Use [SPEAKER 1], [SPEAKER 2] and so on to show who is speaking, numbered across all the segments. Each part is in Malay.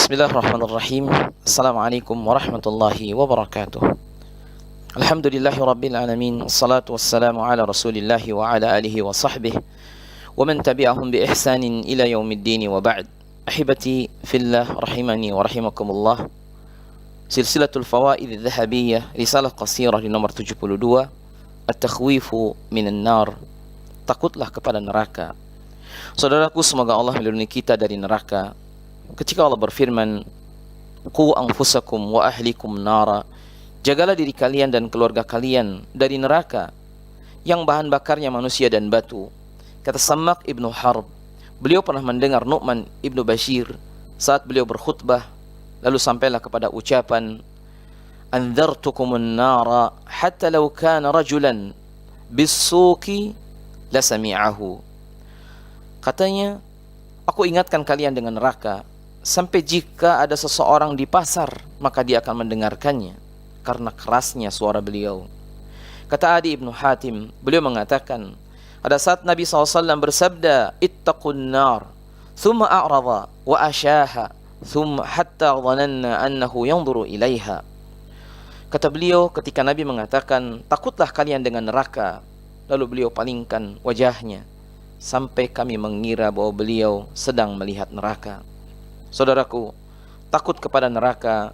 [SPEAKER 1] Bismillahirrahmanirrahim. Assalamualaikum warahmatullahi wabarakatuh. Alhamdulillahi rabbil alamin. Assalatu wassalamu ala rasulillahi wa ala alihi wa sahbihi wa man tabi'ahum bi ihsanin ila yaumiddin wa ba'd. Ahibati fillah rahimani wa rahimakumullah. Silsilatul fawaid adh-dhahabiyyah, risalah qasirah di nomor 72, At-takhwifu minan nar. Takutlah kepada neraka. Saudaraku, semoga Allah melindungi kita dari neraka. Ketika Allah berfirman, "Qu anfusakum wa ahlikum nara." Jagalah diri kalian dan keluarga kalian dari neraka yang bahan bakarnya manusia dan batu. Kata Sammak ibnu Harb, beliau pernah mendengar Nu'man ibnu Bashir saat beliau berkhutbah, lalu sampailah kepada ucapan, "Anzartukumun nara hatta law kana rajulan bis-suqi lasami'ahu." Katanya, aku ingatkan kalian dengan neraka, sampai jika ada seseorang di pasar, maka dia akan mendengarkannya, karena kerasnya suara beliau. Kata Adi ibnu Hatim, beliau mengatakan, pada saat Nabi SAW bersabda, "Ittaqun nar," thumma a'rada wa asyaha, thumma hatta dhananna annahu yanzuru ilaiha. Kata beliau, ketika Nabi mengatakan, takutlah kalian dengan neraka, lalu beliau palingkan wajahnya, sampai kami mengira bahwa beliau sedang melihat neraka. Saudaraku, takut kepada neraka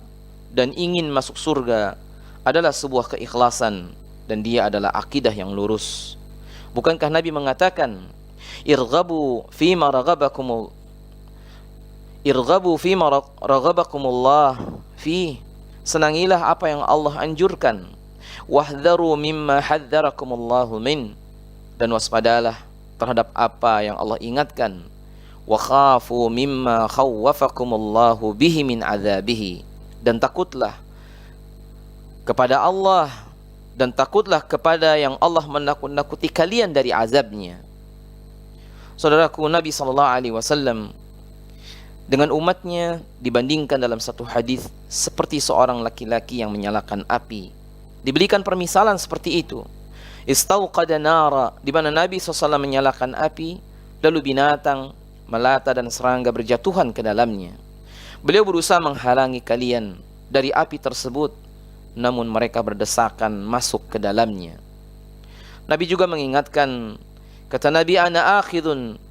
[SPEAKER 1] dan ingin masuk surga adalah sebuah keikhlasan, dan dia adalah akidah yang lurus. Bukankah Nabi mengatakan, irghabu fima raghabakumullah fi, senangilah apa yang Allah anjurkan, wahdharu mimma hadzarakumullahu min, dan waspadalah terhadap apa yang Allah ingatkan, wa khafu mimma khawwafakumullahu bihi min azabihi, dan takutlah kepada Allah dan takutlah kepada yang Allah menakut-nakuti kalian dari azabnya. Saudaraku, Nabi SAW dengan umatnya dibandingkan dalam satu hadis seperti seorang laki-laki yang menyalakan api. Diberikan permisalan seperti itu. Istauqada nara, di mana Nabi SAW menyalakan api, lalu binatang, melata dan serangga berjatuhan ke dalamnya. Beliau berusaha menghalangi kalian dari api tersebut, namun mereka berdesakan masuk ke dalamnya. Nabi juga mengingatkan, kata Nabi, "Ana akhidun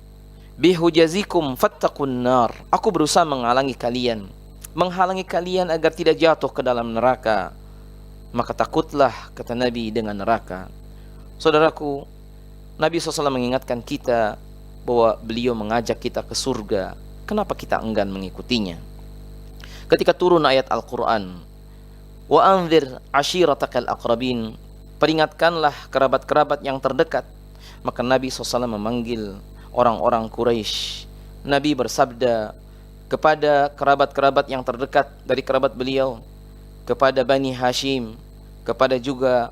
[SPEAKER 1] bihujazikum fattaqun nar." Aku berusaha menghalangi kalian agar tidak jatuh ke dalam neraka, maka takutlah, kata Nabi, dengan neraka. Saudaraku, Nabi SAW mengingatkan kita bahwa beliau mengajak kita ke surga. Kenapa kita enggan mengikutinya? Ketika turun ayat Al-Quran, wa anzir ashiratakal aqrabin, peringatkanlah kerabat-kerabat yang terdekat, maka Nabi SAW memanggil orang-orang Quraisy. Nabi bersabda kepada kerabat-kerabat yang terdekat dari kerabat beliau, kepada Bani Hashim, kepada juga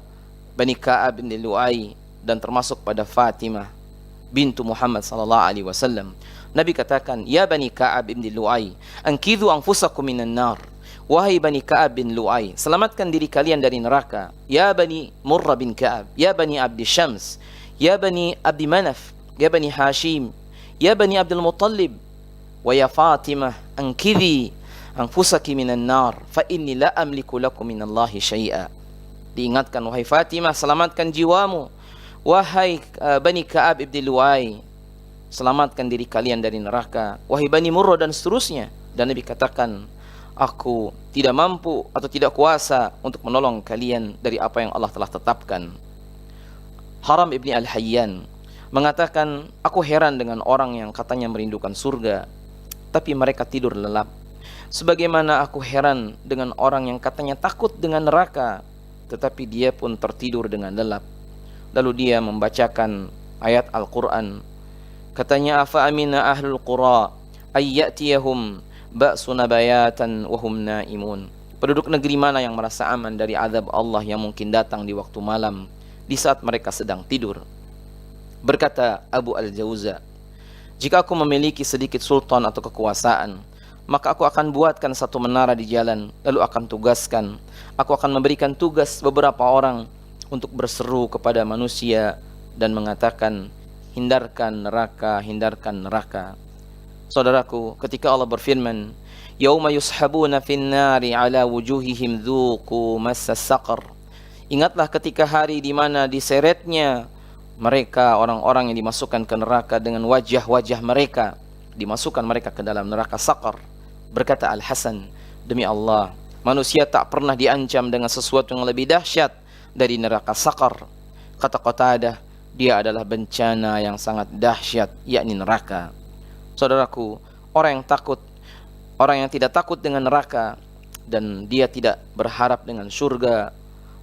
[SPEAKER 1] Bani Ka'ab bin Lu'ay, dan termasuk pada Fatimah bintu Muhammad sallallahu alaihi wasallam. Nabi katakan, "Ya Bani Ka'ab bin Lu'ay, anqidhu anfusakum minan nar." Wahai Bani Ka'ab bin Lu'ay, selamatkan diri kalian dari neraka. Ya Bani Murrah bin Ka'ab, ya Bani Abdi Syams, ya Bani Abdi Manaf, ya Bani Hashim, ya Bani Abdul Muttalib, wa ya Fatimah, anqidhi anfusaki minan nar, fa inni la amliku lakum minallahi syai'a. Diingatkan, wahai Fatimah, selamatkan jiwamu. Wahai Bani Ka'ab ibn Lu'ay, selamatkan diri kalian dari neraka. Wahai Bani Murrah, dan seterusnya. Dan Nabi katakan, aku tidak mampu atau tidak kuasa untuk menolong kalian dari apa yang Allah telah tetapkan. Haram ibni Al-Hayyan mengatakan, aku heran dengan orang yang katanya merindukan surga, tapi mereka tidur lelap. Sebagaimana aku heran dengan orang yang katanya takut dengan neraka, tetapi dia pun tertidur dengan lelap. Lalu dia membacakan ayat Al-Quran. Katanya, afa amina ahlul qura ayyatiyahum ba'suna bayatan wahum naimun. Penduduk negeri mana yang merasa aman dari azab Allah yang mungkin datang di waktu malam, di saat mereka sedang tidur? Berkata Abu Al-Jauza, jika aku memiliki sedikit sultan atau kekuasaan, maka aku akan buatkan satu menara di jalan, lalu aku akan memberikan tugas beberapa orang untuk berseru kepada manusia dan mengatakan, hindarkan neraka, hindarkan neraka. Saudaraku, ketika Allah berfirman, yauma yushabuna fin nari ala wujuhihim dzuqu massa saqar. Ingatlah ketika hari di mana diseretnya mereka, orang-orang yang dimasukkan ke neraka dengan wajah-wajah mereka, dimasukkan mereka ke dalam neraka Saqar. Berkata Al-Hasan, demi Allah, manusia tak pernah diancam dengan sesuatu yang lebih dahsyat dari neraka Saqar. Kata Qatadah, dia adalah bencana yang sangat dahsyat, yakni neraka. Saudaraku, orang yang tidak takut dengan neraka dan dia tidak berharap dengan surga,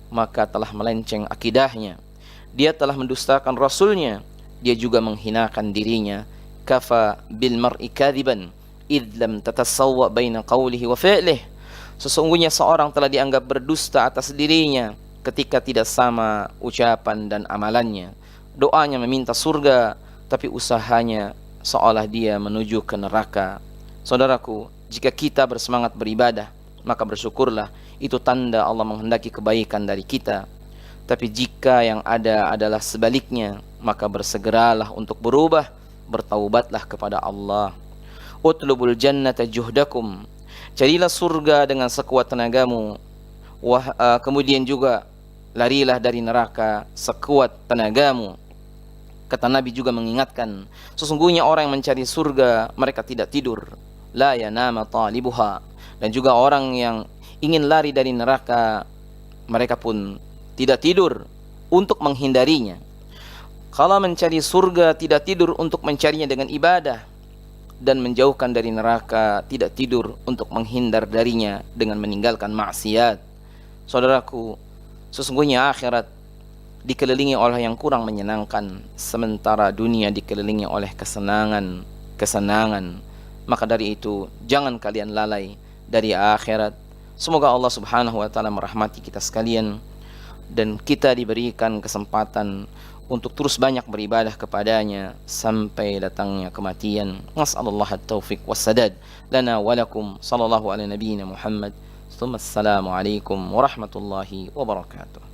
[SPEAKER 1] maka telah melenceng akidahnya. Dia telah mendustakan Rasulnya. Dia juga menghinakan dirinya. Kafa bil mar'i kadhiban idh lam tatasawwa baina qawlihi wa fi'lihi. Sesungguhnya seorang telah dianggap berdusta atas dirinya ketika tidak sama ucapan dan amalannya. Doanya meminta surga, tapi usahanya seolah dia menuju ke neraka. Saudaraku, jika kita bersemangat beribadah, maka bersyukurlah, itu tanda Allah menghendaki kebaikan dari kita. Tapi jika yang ada adalah sebaliknya, maka bersegeralah untuk berubah, bertaubatlah kepada Allah. Utlubul jannata juhdakum, carilah surga dengan sekuat tenagamu. Kemudian juga larilah dari neraka sekuat tenagamu. Kata Nabi juga mengingatkan, sesungguhnya orang yang mencari surga, mereka tidak tidur. La yanama talibuha. Dan juga orang yang ingin lari dari neraka, mereka pun tidak tidur untuk menghindarinya. Kalau mencari surga, tidak tidur untuk mencarinya dengan ibadah, dan menjauhkan dari neraka, tidak tidur untuk menghindar darinya dengan meninggalkan maksiat. Saudaraku, sesungguhnya akhirat dikelilingi oleh yang kurang menyenangkan, sementara dunia dikelilingi oleh kesenangan. Maka dari itu, jangan kalian lalai dari akhirat. Semoga Allah Subhanahu wa ta'ala merahmati kita sekalian, dan kita diberikan kesempatan untuk terus banyak beribadah kepadanya sampai datangnya kematian. Nas'alullah at-taufiq wassadad lana wa lakum. Sallallahu ala nabiyyina Muhammad. Assalamu alaikum warahmatullahi wabarakatuh.